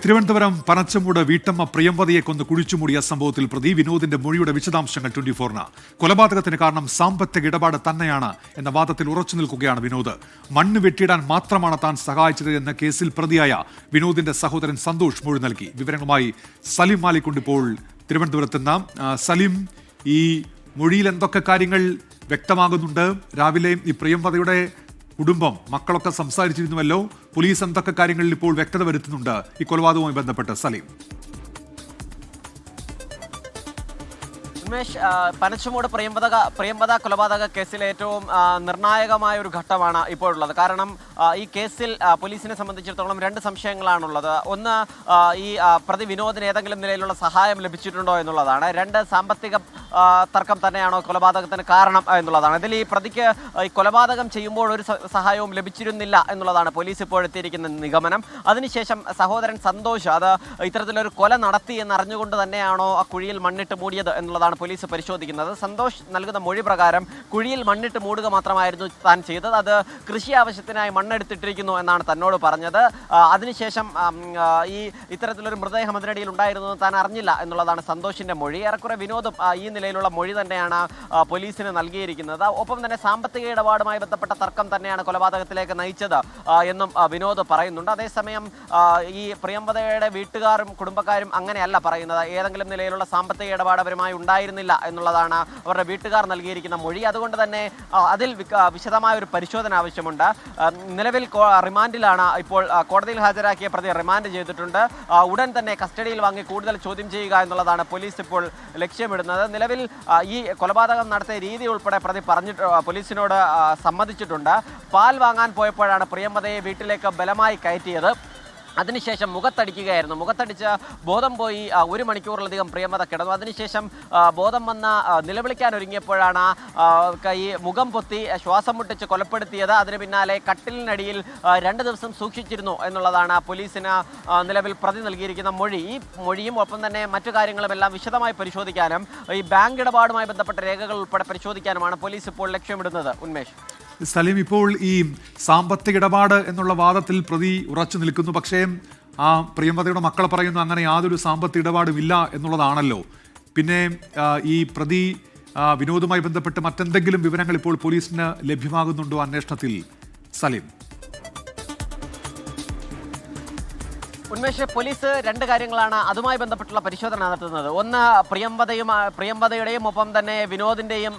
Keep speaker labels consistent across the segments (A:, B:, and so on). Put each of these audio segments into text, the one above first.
A: തിരുവനന്തപുരം പനച്ചമൂട് വീട്ടമ്മ പ്രിയംവദയെ കൊന്ന് കുഴിച്ചുമൂടിയ സംഭവത്തിൽ പ്രതി വിനോദിന്റെ മൊഴിയുടെ വിശദാംശങ്ങൾ 24-ന്. കൊലപാതകത്തിന് കാരണം സാമ്പത്തിക ഇടപാട് തന്നെയാണ് എന്ന വാദത്തിൽ ഉറച്ചു നിൽക്കുകയാണ് വിനോദ്. മണ്ണ് വെട്ടിയിടാൻ മാത്രമാണ് താൻ സഹായിച്ചത് എന്ന കേസിൽ പ്രതിയായ വിനോദിന്റെ സഹോദരൻ സന്തോഷ് മൊഴി നൽകി. വിവരങ്ങളുമായി സലിം മാലിക്കുണ്ട് ഇപ്പോൾ തിരുവനന്തപുരത്തുനിന്ന്. സലിം, ഈ മൊഴിയിൽ എന്തൊക്കെ കാര്യങ്ങൾ വ്യക്തമാകുന്നുണ്ട്? രാവിലെ ഈ പ്രിയംവദയുടെ കുടുംബം, മക്കളൊക്കെ സംസാരിച്ചിരുന്നുവല്ലോ. പോലീസ് എന്തൊക്കെ കാര്യങ്ങളിൽ ഇപ്പോൾ വ്യക്തത വരുത്തുന്നുണ്ട് ഈ കൊലപാതകവുമായി ബന്ധപ്പെട്ട്? സലീം.
B: ഉന്മേഷ്, പനച്ചമൂട് പ്രിയംവദ കൊലപാതക കേസിലെ ഏറ്റവും നിർണായകമായ ഒരു ഘട്ടമാണ് ഇപ്പോഴുള്ളത്. കാരണം ഈ കേസിൽ പോലീസിനെ സംബന്ധിച്ചിടത്തോളം രണ്ട് സംശയങ്ങളാണുള്ളത്. ഒന്ന്, ഈ പ്രതി വിനോദിന് ഏതെങ്കിലും നിലയിലുള്ള സഹായം ലഭിച്ചിട്ടുണ്ടോ എന്നുള്ളതാണ്. രണ്ട്, സാമ്പത്തിക തർക്കം തന്നെയാണോ കൊലപാതകത്തിന് കാരണം എന്നുള്ളതാണ്. ഇതിൽ ഈ പ്രതിക്ക് ഈ കൊലപാതകം ചെയ്യുമ്പോൾ ഒരു സഹായവും ലഭിച്ചിരുന്നില്ല എന്നുള്ളതാണ് പോലീസ് ഇപ്പോഴെത്തിയിരിക്കുന്ന നിഗമനം. അതിനുശേഷം സഹോദരൻ സന്തോഷ് അത് ഇത്തരത്തിലൊരു കൊല നടത്തി എന്നറിഞ്ഞുകൊണ്ട് തന്നെയാണോ ആ കുഴിയിൽ മണ്ണിട്ട് മൂടിയത് എന്നുള്ളതാണ് പോലീസ് പരിശോധിക്കുന്നത്. സന്തോഷ് നൽകുന്ന മൊഴി പ്രകാരം കുഴിയിൽ മണ്ണിട്ട് മൂടുക മാത്രമായിരുന്നു താൻ ചെയ്തത്. അത് കൃഷി ആവശ്യത്തിനായി മണ്ണെടുത്തിട്ടിരിക്കുന്നു എന്നാണ് തന്നോട് പറഞ്ഞത്. അതിനുശേഷം ഈ ഇത്തരത്തിലൊരു മൃതദേഹം അതിനിടയിൽ ഉണ്ടായിരുന്നു താൻ അറിഞ്ഞില്ല എന്നുള്ളതാണ് സന്തോഷിന്റെ മൊഴി. ഏറെക്കുറെ വിനോദും ഈ നിലയിലുള്ള മൊഴി തന്നെയാണ് പോലീസിന് നൽകിയിരിക്കുന്നത്. ഒപ്പം തന്നെ സാമ്പത്തിക ഇടപാടുമായി ബന്ധപ്പെട്ട തർക്കം തന്നെയാണ് കൊലപാതകത്തിലേക്ക് നയിച്ചത് എന്നും വിനോദ് പറയുന്നുണ്ട്. അതേസമയം ഈ പ്രിയംവദയുടെ വീട്ടുകാരും കുടുംബക്കാരും അങ്ങനെയല്ല പറയുന്നത്. ഏതെങ്കിലും നിലയിലുള്ള സാമ്പത്തിക ഇടപാട് അവരുമായി ഉണ്ടായിരുന്നില്ല എന്നുള്ളതാണ് അവരുടെ വീട്ടുകാർ നൽകിയിരിക്കുന്ന മൊഴി. അതുകൊണ്ട് തന്നെ അതിൽ വിശദമായ ഒരു പരിശോധന ആവശ്യമുണ്ട്. നിലവിൽ റിമാൻഡിലാണ്. ഇപ്പോൾ കോടതിയിൽ ഹാജരാക്കിയ പ്രതി റിമാൻഡ് ചെയ്തിട്ടുണ്ട്. ഉടൻ തന്നെ കസ്റ്റഡിയിൽ വാങ്ങി കൂടുതൽ ചോദ്യം ചെയ്യുക എന്നുള്ളതാണ് പോലീസ് ഇപ്പോൾ ലക്ഷ്യമിടുന്നത്. നിലവിൽ ഈ കൊലപാതകം നടത്തിയ രീതി ഉൾപ്പെടെ പ്രതി പോലീസിനോട് സമ്മതിച്ചിട്ടുണ്ട്. പാൽ വാങ്ങാൻ പോയപ്പോഴാണ് പ്രിയംവദയെ വീട്ടിലേക്ക് ബലമായി കയറ്റിയത്. അതിനുശേഷം മുഖത്തടിക്കുകയായിരുന്നു. മുഖത്തടിച്ച് ബോധം പോയി 1 മണിക്കൂറിലധികം പ്രിയംവദ കിടന്നു. അതിനുശേഷം ബോധം വന്ന് നിലവിളിക്കാൻ ഒരുങ്ങിയപ്പോഴാണ് ഈ മുഖം പൊത്തി ശ്വാസം മുട്ടിച്ച് കൊലപ്പെടുത്തിയത്. അതിന് പിന്നാലെ കട്ടിലിനടിയിൽ 2 ദിവസം സൂക്ഷിച്ചിരുന്നു എന്നുള്ളതാണ് പോലീസിന് നിലവിൽ പ്രതി നൽകിയിരിക്കുന്ന മൊഴി. ഈ മൊഴിയും ഒപ്പം തന്നെ മറ്റു കാര്യങ്ങളും എല്ലാം വിശദമായി പരിശോധിക്കാനും ഈ ബാങ്ക് ഇടപാടുമായി ബന്ധപ്പെട്ട രേഖകൾ ഉൾപ്പെടെ പരിശോധിക്കാനുമാണ് പോലീസ് ഇപ്പോൾ ലക്ഷ്യമിടുന്നത്. ഉന്മേഷ്.
A: സലീം, ഇപ്പോൾ ഈ സാമ്പത്തിക ഇടപാട് എന്നുള്ള വാദത്തിൽ പ്രതി ഉറച്ചു നിൽക്കുന്നു. പക്ഷേ ആ പ്രിയംവദയുടെ മക്കൾ പറയുന്നു അങ്ങനെ യാതൊരു സാമ്പത്തിക ഇടപാടും ഇല്ല എന്നുള്ളതാണല്ലോ. പിന്നെ ഈ പ്രതി വിനോദുമായി ബന്ധപ്പെട്ട് മറ്റെന്തെങ്കിലും വിവരങ്ങൾ ഇപ്പോൾ പോലീസിന് ലഭ്യമാകുന്നുണ്ടോ അന്വേഷണത്തിൽ? സലീം.
B: ഉന്മേഷ്, പോലീസ് 2 കാര്യങ്ങളാണ് അതുമായി ബന്ധപ്പെട്ടുള്ള പരിശോധന നടത്തുന്നത്. ഒന്ന്, പ്രിയംവദയുടെയും ഒപ്പം തന്നെ വിനോദിന്റെയും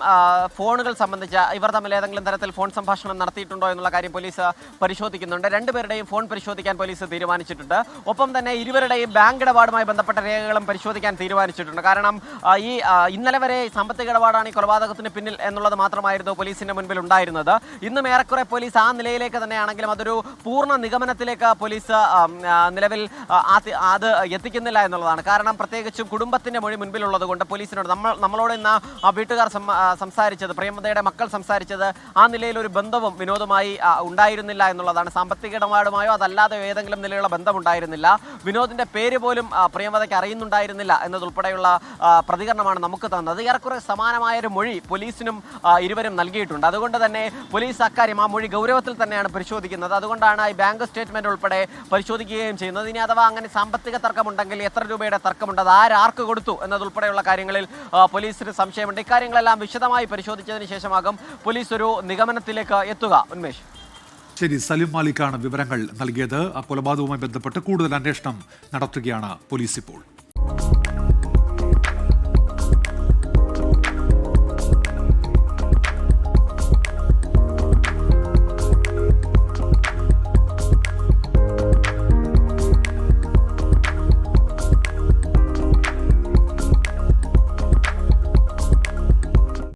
B: ഫോണുകൾ സംബന്ധിച്ച ഇവർ തമ്മിൽ ഏതെങ്കിലും തരത്തിൽ ഫോൺ സംഭാഷണം നടത്തിയിട്ടുണ്ടോ എന്നുള്ള കാര്യം പോലീസ് പരിശോധിക്കുന്നുണ്ട്. 2 പേരുടെയും ഫോൺ പരിശോധിക്കാൻ പോലീസ് തീരുമാനിച്ചിട്ടുണ്ട്. ഒപ്പം തന്നെ ഇരുവരുടെയും ബാങ്ക് ഇടപാടുമായി ബന്ധപ്പെട്ട രേഖകളും പരിശോധിക്കാൻ തീരുമാനിച്ചിട്ടുണ്ട്. കാരണം ഈ ഇന്നലെ വരെ സാമ്പത്തിക ഇടപാടാണ് ഈ കൊലപാതകത്തിന് പിന്നിൽ എന്നുള്ളത് മാത്രമായിരുന്നു പോലീസിന്റെ മുൻപിൽ ഉണ്ടായിരുന്നത്. ഇന്നും ഏറെക്കുറെ പോലീസ് ആ നിലയിലേക്ക് തന്നെയാണെങ്കിലും അതൊരു പൂർണ്ണ നിഗമനത്തിലേക്ക് പോലീസ് നിലവിൽ അത് എത്തിക്കുന്നില്ല എന്നുള്ളതാണ്. കാരണം പ്രത്യേകിച്ചും കുടുംബത്തിന്റെ മൊഴി മുൻപിലുള്ളത് കൊണ്ട് പോലീസിനോട് നമ്മളോട് ഇന്ന് വീട്ടുകാർ സംസാരിച്ചത്, പ്രിയംവദയുടെ മക്കൾ സംസാരിച്ചത് ആ നിലയിൽ ഒരു ബന്ധവും വിനോദുമായി ഉണ്ടായിരുന്നില്ല എന്നുള്ളതാണ്. സാമ്പത്തിക ഇടപാടുമായോ അതല്ലാതെ ഏതെങ്കിലും നിലയിലുള്ള ബന്ധമുണ്ടായിരുന്നില്ല. വിനോദിന്റെ പേര് പോലും പ്രിയംവദയ്ക്ക് അറിയുന്നുണ്ടായിരുന്നില്ല എന്നതുൾപ്പെടെയുള്ള പ്രതികരണമാണ് നമുക്ക് തന്നത്. ഏറെക്കുറെ സമാനമായൊരു മൊഴി പോലീസിനും ഇരുവരും നൽകിയിട്ടുണ്ട്. അതുകൊണ്ട് തന്നെ പോലീസ് അക്കാര്യം ആ മൊഴി ഗൗരവത്തിൽ തന്നെയാണ് പരിശോധിക്കുന്നത്. അതുകൊണ്ടാണ് ഈ ബാങ്ക് സ്റ്റേറ്റ്മെന്റ് ഉൾപ്പെടെ പരിശോധിക്കുകയും ചെയ്യുന്നത്. ഇനി അഥവാ അങ്ങനെ സാമ്പത്തിക തർക്കമുണ്ടെങ്കിൽ എത്ര രൂപയുടെ തർക്കമുണ്ട്, അത് ആർക്ക് കൊടുത്തു എന്നതുൾപ്പെടെയുള്ള കാര്യങ്ങളിൽ പോലീസിന് സംശയമുണ്ട്. ഇക്കാര്യങ്ങളെല്ലാം വിശദമായി പരിശോധിച്ചതിന് ശേഷമാകും പോലീസ് ഒരു നിഗമനത്തിലേക്ക് എത്തുക. ഉന്മേഷ്.
A: ശരി, സലിം മാലിക്കാണ് വിവരങ്ങൾ നൽകിയത്. ആ കൊലപാതകവുമായി ബന്ധപ്പെട്ട് കൂടുതൽ അന്വേഷണം നടത്തുകയാണ് പോലീസ് ഇപ്പോൾ.